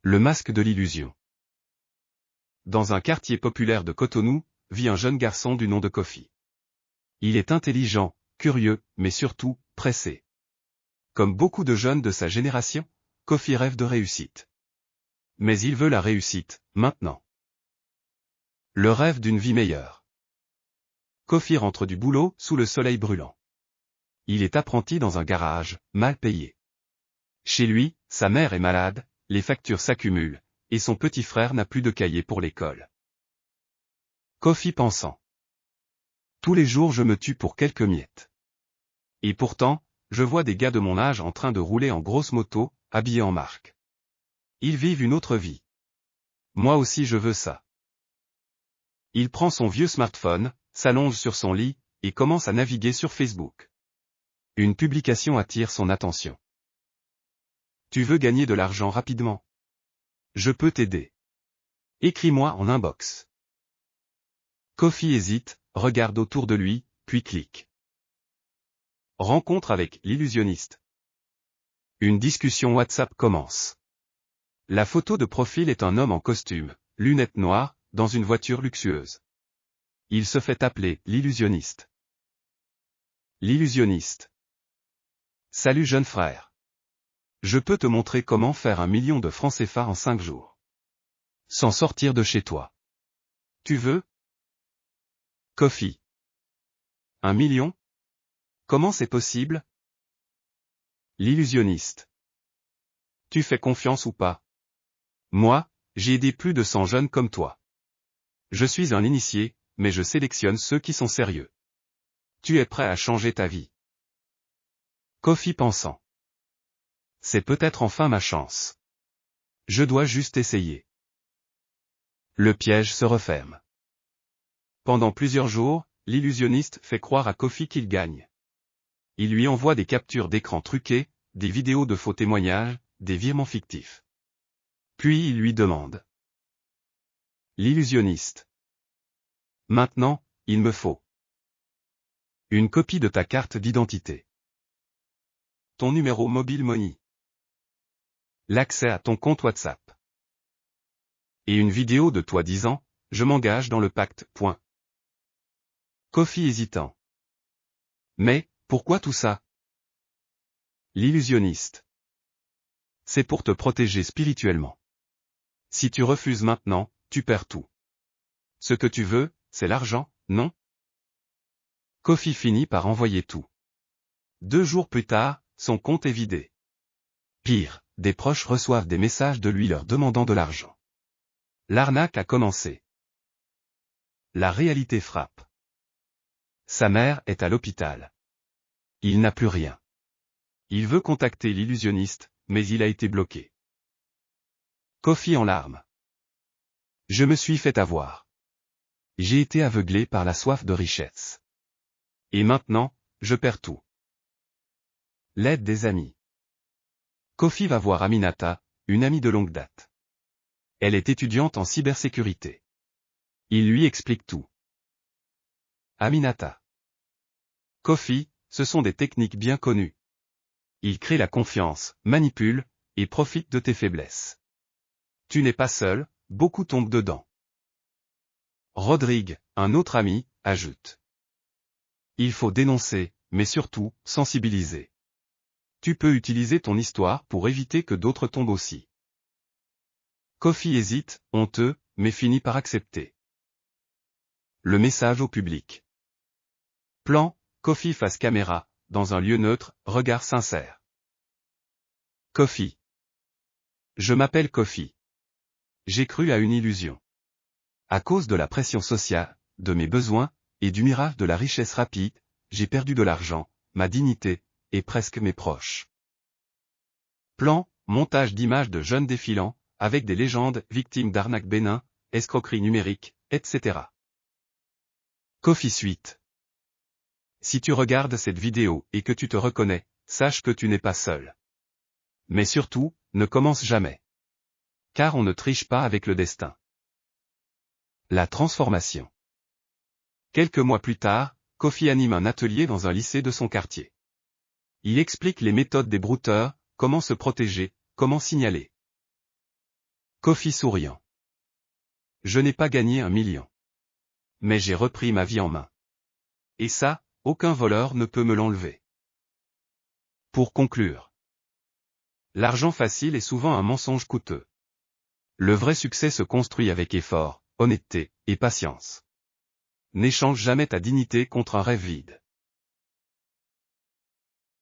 Le masque de l'illusion. Dans un quartier populaire de Cotonou, vit un jeune garçon du nom de Kofi. Il est intelligent, curieux, mais surtout, pressé. Comme beaucoup de jeunes de sa génération, Kofi rêve de réussite. Mais il veut la réussite, maintenant. Le rêve d'une vie meilleure. Kofi rentre du boulot, sous le soleil brûlant. Il est apprenti dans un garage, mal payé. Chez lui, sa mère est malade, les factures s'accumulent, et son petit frère n'a plus de cahier pour l'école. Kofi pensant. Tous les jours je me tue pour quelques miettes. Et pourtant, je vois des gars de mon âge en train de rouler en grosse moto, habillés en marque. Ils vivent une autre vie. Moi aussi je veux ça. Il prend son vieux smartphone, s'allonge sur son lit, et commence à naviguer sur Facebook. Une publication attire son attention. Tu veux gagner de l'argent rapidement? Je peux t'aider. Écris-moi en inbox. Kofi hésite, regarde autour de lui, puis clique. Rencontre avec l'illusionniste. Une discussion WhatsApp commence. La photo de profil est un homme en costume, lunettes noires, dans une voiture luxueuse. Il se fait appeler l'illusionniste. L'illusionniste. Salut jeune frère. Je peux te montrer comment faire 1 million de francs CFA en 5 jours. Sans sortir de chez toi. Tu veux? Kofi. 1 million? Comment c'est possible? L'illusionniste. Tu fais confiance ou pas? Moi, j'ai aidé plus de 100 jeunes comme toi. Je suis un initié, mais je sélectionne ceux qui sont sérieux. Tu es prêt à changer ta vie? Kofi pensant. C'est peut-être enfin ma chance. Je dois juste essayer. Le piège se referme. Pendant plusieurs jours, l'illusionniste fait croire à Kofi qu'il gagne. Il lui envoie des captures d'écran truquées, des vidéos de faux témoignages, des virements fictifs. Puis il lui demande. L'illusionniste. Maintenant, il me faut une copie de ta carte d'identité. Ton numéro mobile Money. L'accès à ton compte WhatsApp. Et une vidéo de toi disant, je m'engage dans le pacte. Kofi hésitant. Mais, pourquoi tout ça? L'illusionniste. C'est pour te protéger spirituellement. Si tu refuses maintenant, tu perds tout. Ce que tu veux, c'est l'argent, non? Kofi finit par envoyer tout. 2 jours plus tard, son compte est vidé. Pire, des proches reçoivent des messages de lui leur demandant de l'argent. L'arnaque a commencé. La réalité frappe. Sa mère est à l'hôpital. Il n'a plus rien. Il veut contacter l'illusionniste, mais il a été bloqué. Kofi en larmes. Je me suis fait avoir. J'ai été aveuglé par la soif de richesse. Et maintenant, je perds tout. L'aide des amis. Kofi va voir Aminata, une amie de longue date. Elle est étudiante en cybersécurité. Il lui explique tout. Aminata. Kofi, ce sont des techniques bien connues. Ils créent la confiance, manipulent, et profitent de tes faiblesses. Tu n'es pas seul, beaucoup tombent dedans. Rodrigue, un autre ami, ajoute. Il faut dénoncer, mais surtout, sensibiliser. Tu peux utiliser ton histoire pour éviter que d'autres tombent aussi. Kofi hésite, honteux, mais finit par accepter. Le message au public. Plan, Kofi face caméra, dans un lieu neutre, regard sincère. Kofi. Je m'appelle Kofi. J'ai cru à une illusion. À cause de la pression sociale, de mes besoins, et du mirage de la richesse rapide, j'ai perdu de l'argent, ma dignité, et presque mes proches. Plan, montage d'images de jeunes défilant, avec des légendes, victimes d'arnaques bénin, escroqueries numériques, etc. Kofi suite. Si tu regardes cette vidéo et que tu te reconnais, sache que tu n'es pas seul. Mais surtout, ne commence jamais. Car on ne triche pas avec le destin. La transformation. Quelques mois plus tard, Kofi anime un atelier dans un lycée de son quartier. Il explique les méthodes des brouteurs, comment se protéger, comment signaler. Kofi souriant. Je n'ai pas gagné 1 million. Mais j'ai repris ma vie en main. Et ça, aucun voleur ne peut me l'enlever. Pour conclure. L'argent facile est souvent un mensonge coûteux. Le vrai succès se construit avec effort, honnêteté, et patience. N'échange jamais ta dignité contre un rêve vide.